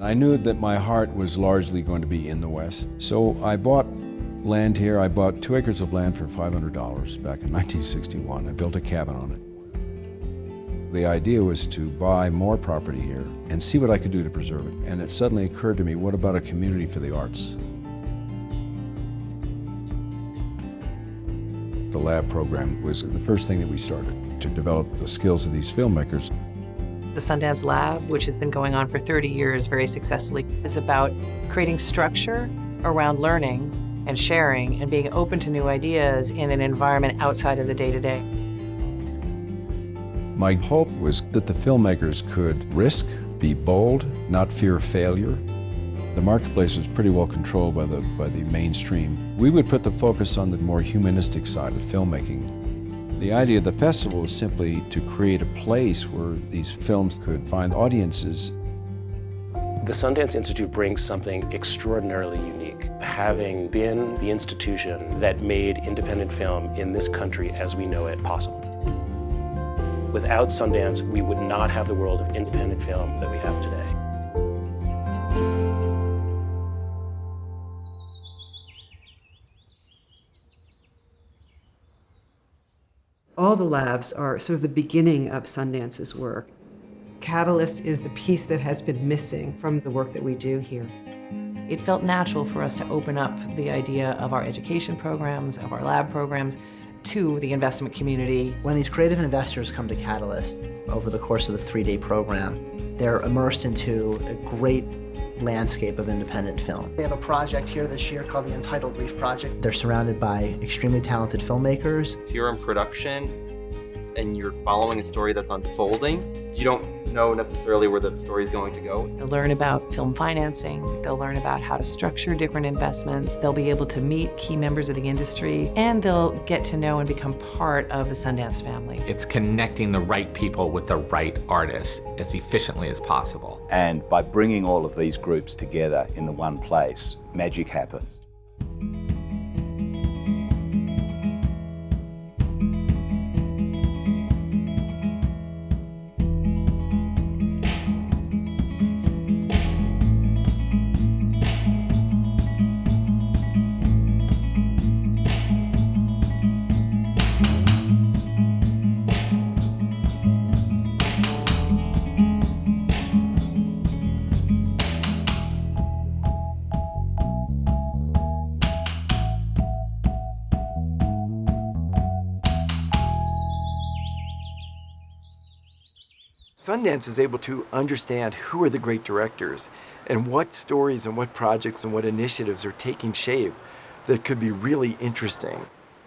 I knew that my heart was largely going to be in the West. So I bought land here. I bought 2 acres of land for $500 back in 1961. I built a cabin on it. The idea was to buy more property here and see what I could do to preserve it. And it suddenly occurred to me, what about a community for the arts? The lab program was the first thing that we started to develop the skills of these filmmakers. The Sundance Lab, which has been going on for 30 years very successfully, is about creating structure around learning and sharing and being open to new ideas in an environment outside of the day-to-day. My hope was that the filmmakers could risk, be bold, not fear failure. The marketplace was pretty well controlled by the mainstream. We would put the focus on the more humanistic side of filmmaking. The idea of the festival was simply to create a place where these films could find audiences. The Sundance Institute brings something extraordinarily unique, having been the institution that made independent film in this country as we know it possible. Without Sundance, we would not have the world of independent film that we have today. All the labs are sort of the beginning of Sundance's work. Catalyst is the piece that has been missing from the work that we do here. It felt natural for us to open up the idea of our education programs, of our lab programs, to the investment community. When these creative investors come to Catalyst over the course of the 3-day program, they're immersed into a great landscape of independent film. They have a project here this year called the Entitled Reef Project. They're surrounded by extremely talented filmmakers. If you're in production and you're following a story that's unfolding, you don't know necessarily where that story is going to go. They'll learn about film financing. They'll learn about how to structure different investments. They'll be able to meet key members of the industry, and they'll get to know and become part of the Sundance family. It's connecting the right people with the right artists as efficiently as possible. And by bringing all of these groups together in the one place, magic happens. Sundance is able to understand who are the great directors and what stories and what projects and what initiatives are taking shape that could be really interesting.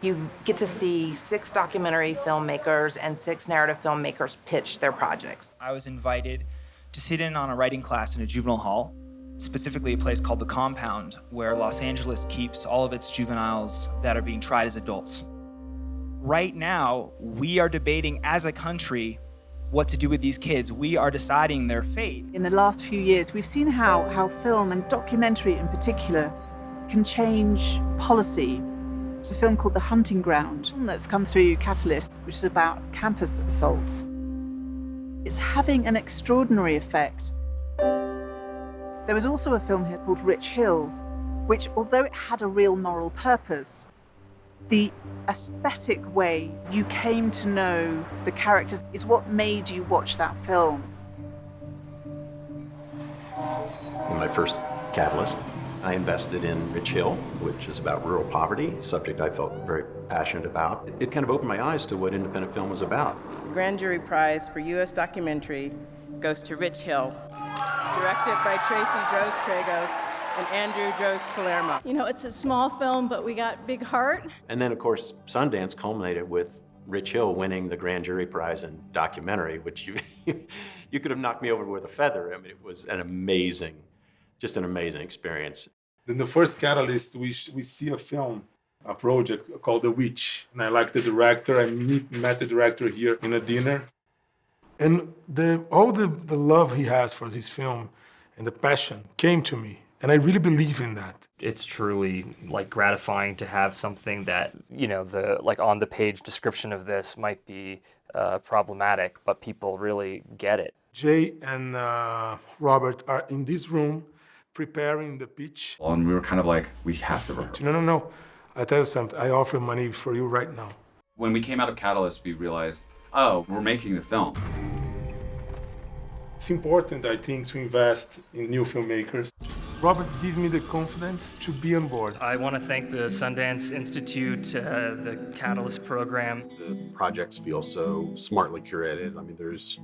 You get to see 6 documentary filmmakers and 6 narrative filmmakers pitch their projects. I was invited to sit in on a writing class in a juvenile hall, specifically a place called The Compound, where Los Angeles keeps all of its juveniles that are being tried as adults. Right now, we are debating as a country what to do with these kids. We are deciding their fate. In the last few years, we've seen how film and documentary in particular can change policy. There's a film called The Hunting Ground that's come through Catalyst, which is about campus assaults. It's having an extraordinary effect. There was also a film here called Rich Hill, which, although it had a real moral purpose, the aesthetic way you came to know the characters is what made you watch that film. When my first Catalyst, I invested in Rich Hill, which is about rural poverty, a subject I felt very passionate about. It kind of opened my eyes to what independent film was about. The Grand Jury Prize for U.S. Documentary goes to Rich Hill, directed by Tracy Dros-Tragos and Andrew Dros-Palermo. You know, it's a small film, but we got big heart. And then, of course, Sundance culminated with Rich Hill winning the Grand Jury Prize in documentary, which you could have knocked me over with a feather. I mean, it was an amazing, just an amazing experience. In the first Catalyst, we see a film, a project called The Witch. And I like the director. I met the director here in a dinner. And all the love he has for this film and the passion came to me. And I really believe in that. It's truly gratifying to have something that, the on the page description of this might be problematic, but people really get it. Jay and Robert are in this room preparing the pitch. And we were kind of like, we have to rehearse. No. I tell you something, I offer money for you right now. When we came out of Catalyst, we realized, oh, we're making the film. It's important, I think, to invest in new filmmakers. Robert gave me the confidence to be on board. I want to thank the Sundance Institute, the Catalyst program. The projects feel so smartly curated. I mean, there's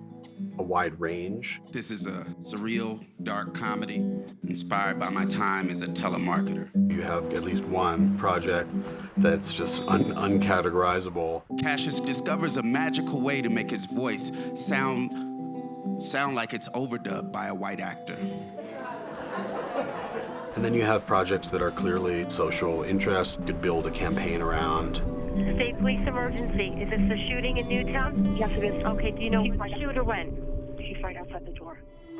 a wide range. This is a surreal, dark comedy inspired by my time as a telemarketer. You have at least one project that's just uncategorizable. Cassius discovers a magical way to make his voice sound like it's overdubbed by a white actor. And then you have projects that are clearly social interest, you could build a campaign around. State police emergency. Is this the shooting in Newtown? Yes, it is. Okay, do you know the shooter when? She's right outside the door.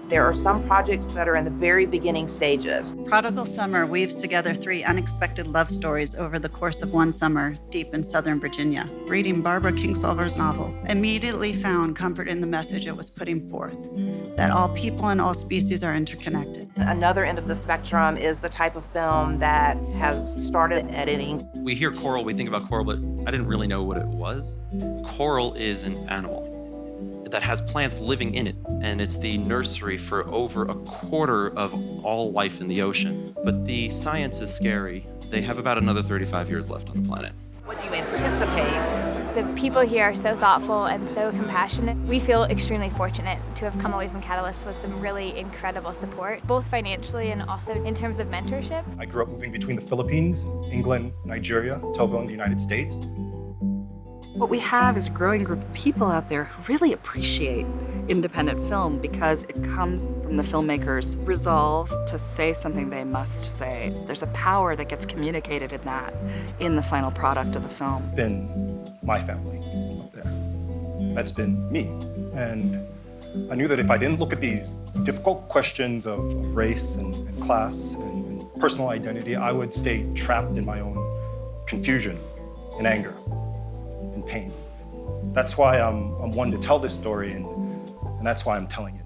There are some projects that are in the very beginning stages. Prodigal Summer weaves together 3 unexpected love stories over the course of one summer deep in Southern Virginia. Reading Barbara Kingsolver's novel, immediately found comfort in the message it was putting forth, that all people and all species are interconnected. Another end of the spectrum is the type of film that has started editing. We hear coral, we think about coral, but I didn't really know what it was. Coral is an animal that has plants living in it, and it's the nursery for over a quarter of all life in the ocean. But the science is scary. They have about another 35 years left on the planet. What do you anticipate? The people here are so thoughtful and so compassionate. We feel extremely fortunate to have come away from Catalyst with some really incredible support, both financially and also in terms of mentorship. I grew up moving between the Philippines, England, Nigeria, Togo, and the United States. What we have is a growing group of people out there who really appreciate independent film because it comes from the filmmaker's resolve to say something they must say. There's a power that gets communicated in that, in the final product of the film. It's been my family up there. That's been me. And I knew that if I didn't look at these difficult questions of race and class and personal identity, I would stay trapped in my own confusion and anger. Pain. That's why I'm one to tell this story, and that's why I'm telling it.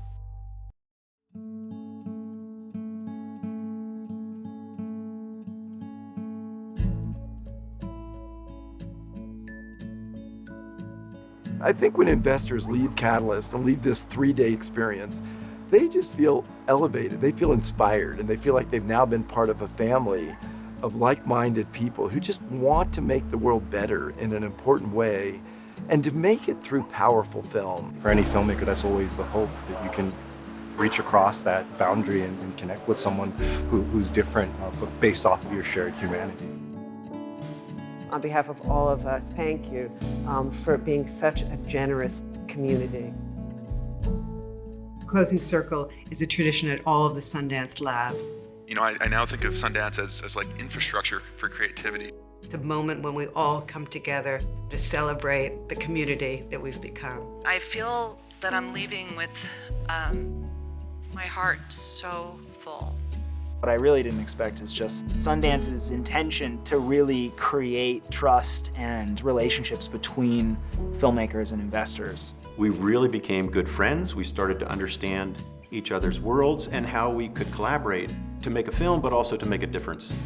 I think when investors leave Catalyst and leave this 3-day experience, they just feel elevated, they feel inspired, and they feel like they've now been part of a family of like-minded people who just want to make the world better in an important way and to make it through powerful film. For any filmmaker, that's always the hope, that you can reach across that boundary and connect with someone who's different, but based off of your shared humanity. On behalf of all of us, thank you for being such a generous community. Closing Circle is a tradition at all of the Sundance labs. You know, I now think of Sundance as like infrastructure for creativity. It's a moment when we all come together to celebrate the community that we've become. I feel that I'm leaving with my heart so full. What I really didn't expect is just Sundance's intention to really create trust and relationships between filmmakers and investors. We really became good friends. We started to understand each other's worlds and how we could collaborate to make a film, but also to make a difference